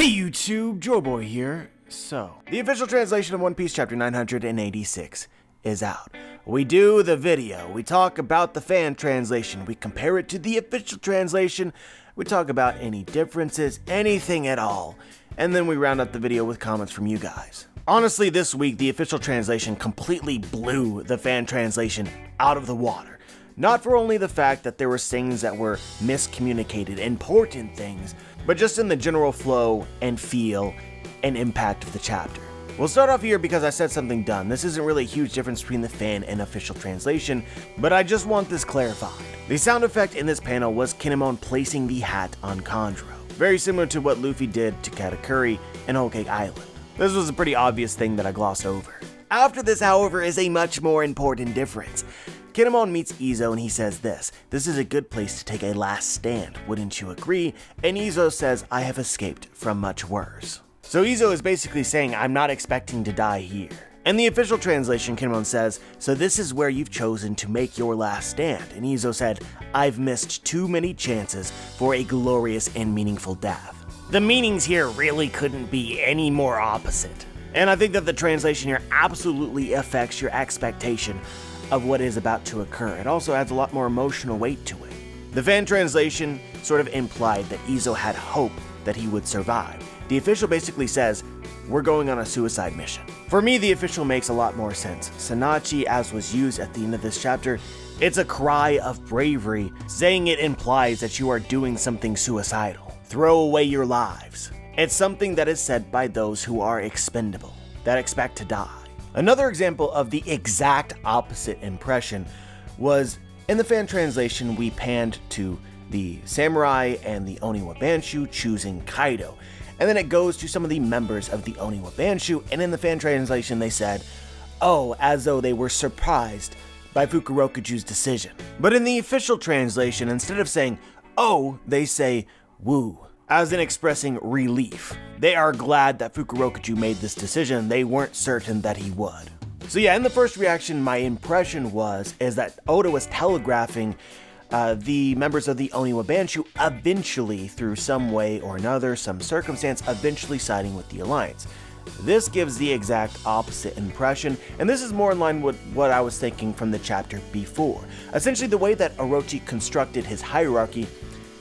Hey YouTube, Joeboy here. So, the official translation of One Piece chapter 986 is out. We do the video, we talk about the fan translation, we compare it to the official translation, we talk about any differences, anything at all, and then we round up the video with comments from you guys. Honestly, this week, the official translation completely blew the fan translation out of the water. Not for only the fact that there were things that were miscommunicated, important things, but just in the general flow and feel and impact of the chapter. We'll start off here because I said something dumb. This isn't really a huge difference between the fan and official translation, but I just want this clarified. The sound effect in this panel was Kinemon placing the hat on Kandro, very similar to what Luffy did to Katakuri and Whole Cake Island. This was a pretty obvious thing that I glossed over. After this, however, is a much more important difference. Kinemon meets Izo and he says this is a good place to take a last stand, wouldn't you agree? And Izo says, I have escaped from much worse. So Izo is basically saying, I'm not expecting to die here. In the official translation, Kinemon says, so this is where you've chosen to make your last stand. And Izo said, I've missed too many chances for a glorious and meaningful death. The meanings here really couldn't be any more opposite. And I think that the translation here absolutely affects your expectation of what is about to occur. It also adds a lot more emotional weight to it. The fan translation sort of implied that Izo had hope that he would survive. The official basically says, we're going on a suicide mission. For me, the official makes a lot more sense. Sanachi, as was used at the end of this chapter, it's a cry of bravery, saying it implies that you are doing something suicidal. Throw away your lives. It's something that is said by those who are expendable, that expect to die. Another example of the exact opposite impression was in the fan translation we panned to the samurai and the Oniwa Banshu choosing Kaido. And then it goes to some of the members of the Oniwa Banshu, and in the fan translation they said, oh, as though they were surprised by Fukurokaju's decision. But in the official translation, instead of saying, oh, they say, woo, as in expressing relief. They are glad that Fukurokaju made this decision. They weren't certain that he would. So yeah, in the first reaction, my impression is that Oda was telegraphing the members of the Oniwa Banshu eventually, through some way or another, some circumstance, eventually siding with the Alliance. This gives the exact opposite impression, and this is more in line with what I was thinking from the chapter before. Essentially, the way that Orochi constructed his hierarchy,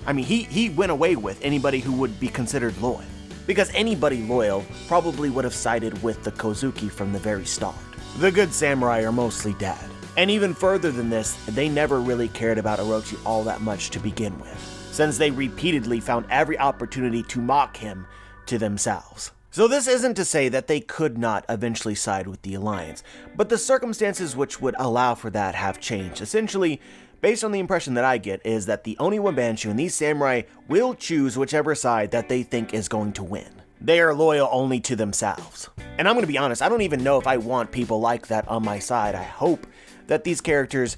I mean, he went away with anybody who would be considered loyal. Because anybody loyal probably would have sided with the Kozuki from the very start. The good samurai are mostly dead. And even further than this, they never really cared about Orochi all that much to begin with, since they repeatedly found every opportunity to mock him to themselves. So this isn't to say that they could not eventually side with the Alliance, but the circumstances which would allow for that have changed. Essentially, based on the impression that I get, is that the Oniwa Banshu and these samurai will choose whichever side that they think is going to win. They are loyal only to themselves. And I'm going to be honest, I don't even know if I want people like that on my side. I hope that these characters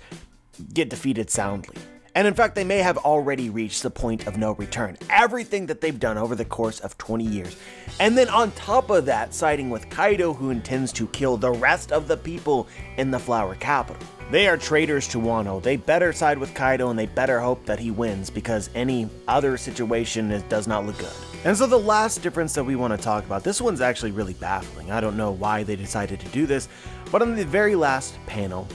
get defeated soundly. And in fact, they may have already reached the point of no return. Everything that they've done over the course of 20 years. And then on top of that, siding with Kaido, who intends to kill the rest of the people in the Flower Capital. They are traitors to Wano. They better side with Kaido and they better hope that he wins, because any other situation does not look good. And so the last difference that we want to talk about, this one's actually really baffling. I don't know why they decided to do this, but on the very last panel,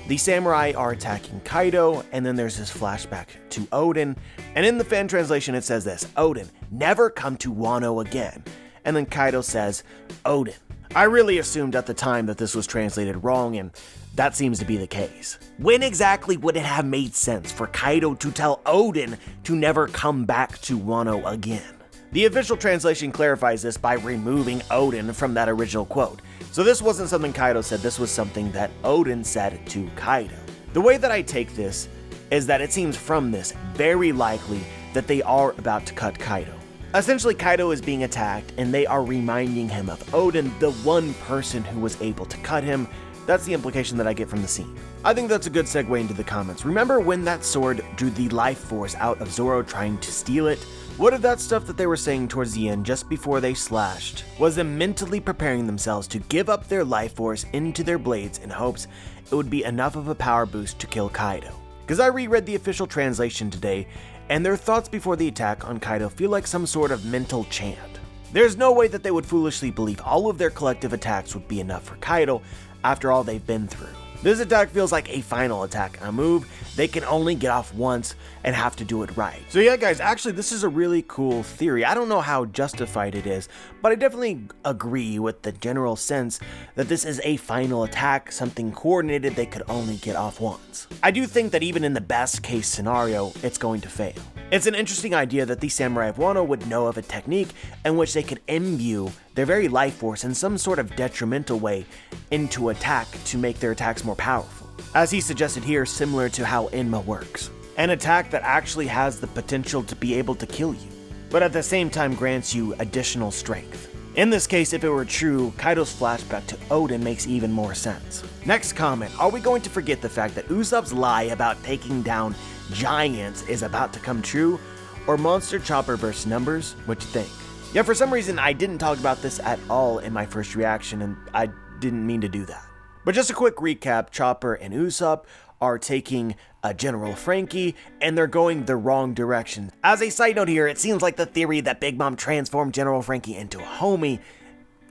the samurai are attacking Kaido, and then there's this flashback to Odin, and in the fan translation it says this, Odin, never come to Wano again. And then Kaido says, Odin. I really assumed at the time that this was translated wrong, and that seems to be the case. When exactly would it have made sense for Kaido to tell Odin to never come back to Wano again? The official translation clarifies this by removing Odin from that original quote. So this wasn't something Kaido said, this was something that Odin said to Kaido. The way that I take this is that it seems from this very likely that they are about to cut Kaido. Essentially, Kaido is being attacked and they are reminding him of Odin, the one person who was able to cut him. That's the implication that I get from the scene. I think that's a good segue into the comments. Remember when that sword drew the life force out of Zoro trying to steal it? What if that stuff that they were saying towards the end, just before they slashed, was them mentally preparing themselves to give up their life force into their blades in hopes it would be enough of a power boost to kill Kaido? Because I reread the official translation today, and their thoughts before the attack on Kaido feel like some sort of mental chant. There's no way that they would foolishly believe all of their collective attacks would be enough for Kaido after all they've been through. This attack feels like a final attack, a move they can only get off once and have to do it right. So yeah guys, actually this is a really cool theory. I don't know how justified it is, but I definitely agree with the general sense that this is a final attack, something coordinated they could only get off once. I do think that even in the best case scenario, it's going to fail. It's an interesting idea that the Samurai of Wano would know of a technique in which they could imbue their very life force in some sort of detrimental way into attack to make their attacks more powerful. As he suggested here, similar to how Enma works. An attack that actually has the potential to be able to kill you, but at the same time grants you additional strength. In this case, if it were true, Kaido's flashback to Oden makes even more sense. Next comment, are we going to forget the fact that Usopp's lie about taking down giants is about to come true? Or Monster Chopper versus Numbers? What you think? Yeah, for some reason I didn't talk about this at all in my first reaction, and I didn't mean to do that. But just a quick recap, Chopper and Usopp are taking General Frankie, and they're going the wrong direction. As a side note here, it seems like the theory that Big Mom transformed General Frankie into a homie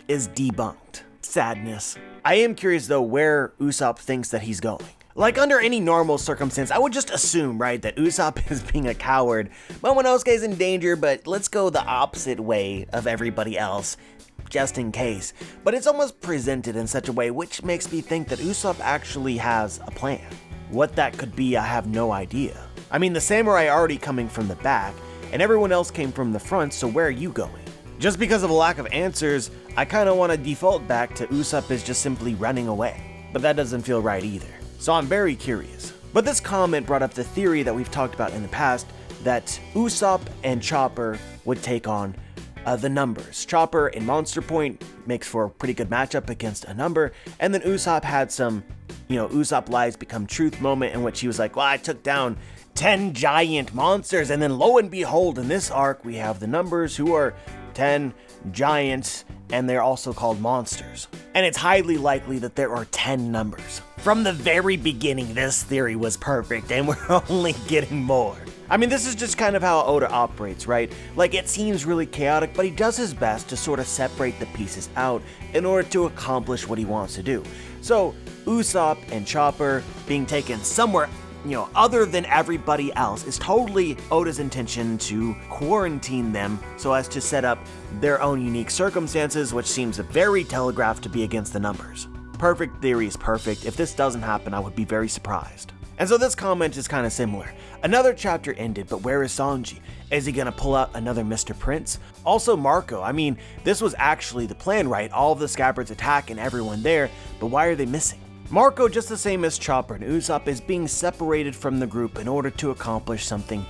is debunked. Sadness. I am curious though where Usopp thinks that he's going. Like under any normal circumstance, I would just assume, right, that Usopp is being a coward. Momonosuke's in danger, but let's go the opposite way of everybody else, just in case. But it's almost presented in such a way which makes me think that Usopp actually has a plan. What that could be, I have no idea. I mean, the samurai are already coming from the back, and everyone else came from the front, so where are you going? Just because of a lack of answers, I kinda wanna default back to Usopp is just simply running away. But that doesn't feel right either. So I'm very curious. But this comment brought up the theory that we've talked about in the past, that Usopp and Chopper would take on the numbers. Chopper in Monster Point makes for a pretty good matchup against a number, and then Usopp had some, Usopp lies become truth moment in which he was like, well, I took down 10 giant monsters, and then lo and behold, in this arc, we have the numbers who are 10 giants, and they're also called monsters. And it's highly likely that there are 10 numbers. From the very beginning, this theory was perfect, and we're only getting more. I mean, this is just kind of how Oda operates, right? Like, it seems really chaotic, but he does his best to sort of separate the pieces out in order to accomplish what he wants to do. So, Usopp and Chopper being taken somewhere, other than everybody else is totally Oda's intention to quarantine them so as to set up their own unique circumstances, which seems very telegraphed to be against the numbers. Perfect theory is perfect. If this doesn't happen, I would be very surprised. And so this comment is kind of similar. Another chapter ended, but where is Sanji? Is he gonna pull out another Mr. Prince? Also Marco, I mean, this was actually the plan, right? All of the Scabbards attack and everyone there, but why are they missing? Marco, just the same as Chopper and Usopp, is being separated from the group in order to accomplish something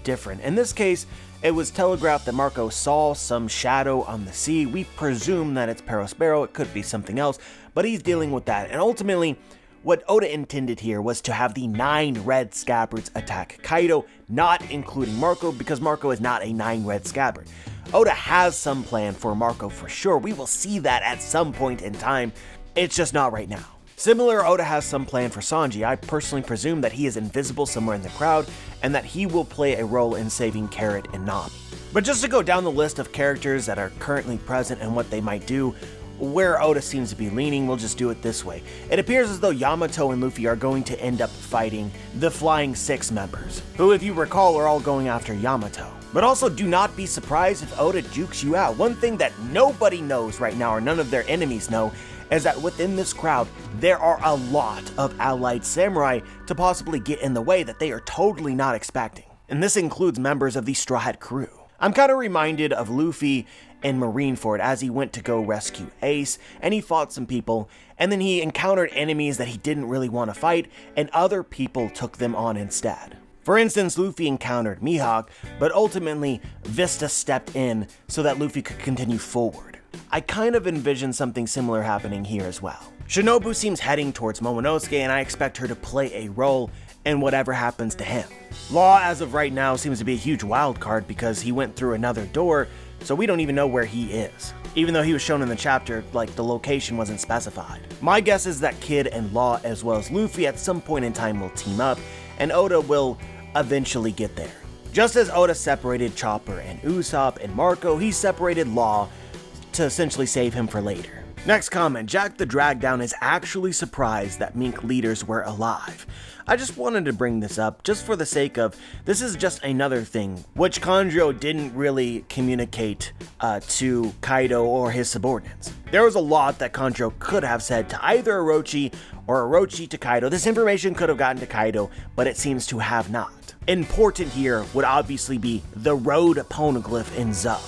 different. In this case, it was telegraphed that Marco saw some shadow on the sea. We presume that it's Perospero, it could be something else, but he's dealing with that. And ultimately, what Oda intended here was to have the 9 red Scabbards attack Kaido, not including Marco, because Marco is not a 9 red Scabbard. Oda has some plan for Marco for sure. We will see that at some point in time. It's just not right now. Similar, Oda has some plan for Sanji. I personally presume that he is invisible somewhere in the crowd, and that he will play a role in saving Carrot and Nami. But just to go down the list of characters that are currently present and what they might do, where Oda seems to be leaning, we'll just do it this way. It appears as though Yamato and Luffy are going to end up fighting the Flying Six members, who, if you recall, are all going after Yamato. But also do not be surprised if Oda jukes you out. One thing that nobody knows right now, or none of their enemies know, is that within this crowd, there are a lot of allied samurai to possibly get in the way that they are totally not expecting. And this includes members of the Straw Hat crew. I'm kind of reminded of Luffy in Marineford as he went to go rescue Ace, and he fought some people, and then he encountered enemies that he didn't really want to fight, and other people took them on instead. For instance, Luffy encountered Mihawk, but ultimately Vista stepped in so that Luffy could continue forward. I kind of envision something similar happening here as well. Shinobu seems heading towards Momonosuke, and I expect her to play a role in whatever happens to him. Law, as of right now, seems to be a huge wild card because he went through another door, so we don't even know where he is. Even though he was shown in the chapter, like, the location wasn't specified. My guess is that Kid and Law, as well as Luffy, at some point in time will team up, and Oda will eventually get there. Just as Oda separated Chopper and Usopp and Marco, he separated Law to essentially save him for later. Next comment, Jack the Dragdown is actually surprised that mink leaders were alive. I just wanted to bring this up just for the sake of, this is just another thing which Kanjuro didn't really communicate to Kaido or his subordinates. There was a lot that Kanjuro could have said to either Orochi or Orochi to Kaido. This information could have gotten to Kaido, but it seems to have not. Important here would obviously be the road poneglyph in Zou.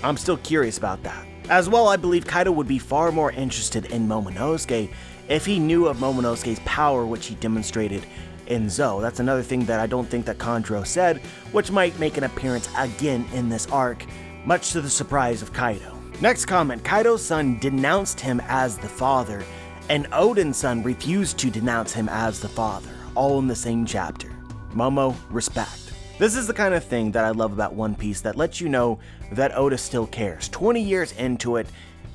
I'm still curious about that. As well, I believe Kaido would be far more interested in Momonosuke if he knew of Momonosuke's power which he demonstrated in Zou. That's another thing that I don't think that Kanjuro said, which might make an appearance again in this arc, much to the surprise of Kaido. Next comment, Kaido's son denounced him as the father, and Oden's son refused to denounce him as the father, all in the same chapter. Momo Respect. This is the kind of thing that I love about One Piece that lets you know that Oda still cares. 20 years into it,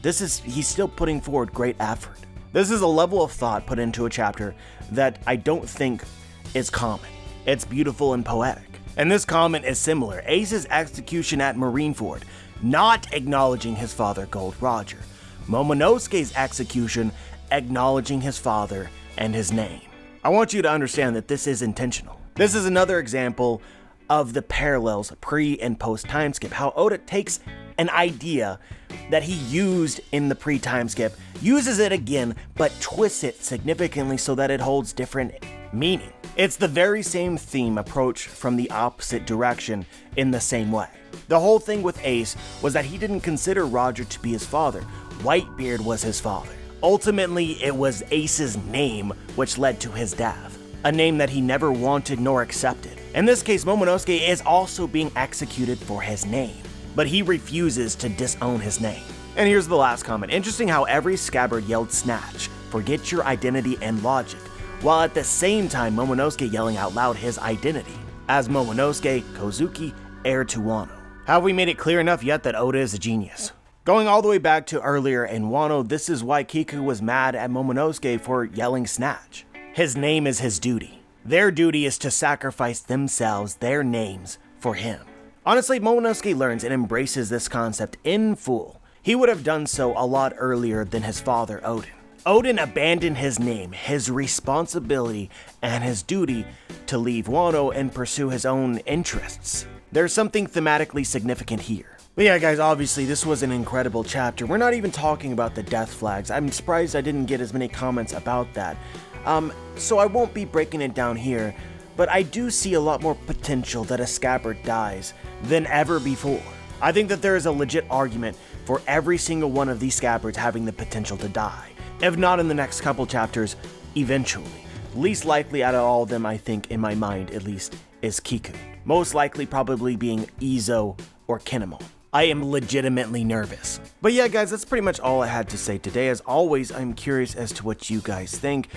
he's still putting forward great effort. This is a level of thought put into a chapter that I don't think is common. It's beautiful and poetic. And this comment is similar. Ace's execution at Marineford, not acknowledging his father Gold Roger. Momonosuke's execution, acknowledging his father and his name. I want you to understand that this is intentional. This is another example of the parallels pre and post time skip, how Oda takes an idea that he used in the pre-time skip, uses it again, but twists it significantly so that it holds different meaning. It's the very same theme approached from the opposite direction in the same way. The whole thing with Ace was that he didn't consider Roger to be his father. Whitebeard was his father. Ultimately, it was Ace's name which led to his death, a name that he never wanted nor accepted. In this case, Momonosuke is also being executed for his name, but he refuses to disown his name. And here's the last comment. Interesting how every scabbard yelled snatch, forget your identity and logic, while at the same time Momonosuke yelling out loud his identity, as Momonosuke, Kozuki, heir to Wano. Have we made it clear enough yet that Oda is a genius? Going all the way back to earlier in Wano, this is why Kiku was mad at Momonosuke for yelling snatch. His name is his duty. Their duty is to sacrifice themselves, their names, for him. Honestly, Momonosuke learns and embraces this concept in full. He would have done so a lot earlier than his father, Oden. Oden abandoned his name, his responsibility, and his duty to leave Wano and pursue his own interests. There's something thematically significant here. But yeah, guys, obviously this was an incredible chapter. We're not even talking about the death flags. I'm surprised I didn't get as many comments about that. So I won't be breaking it down here, but I do see a lot more potential that a scabbard dies than ever before. I think that there is a legit argument for every single one of these scabbards having the potential to die. If not in the next couple chapters, eventually. Least likely out of all of them, I think, in my mind at least, is Kiku. Most likely probably being Izo or Kinemon. I am legitimately nervous. But yeah, guys, that's pretty much all I had to say today. As always, I'm curious as to what you guys think.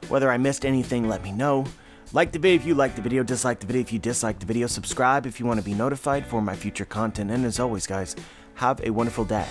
Whether I missed anything, let me know. Like the video if you liked the video, dislike the video if you disliked the video, subscribe if you want to be notified for my future content, and as always, guys, have a wonderful day.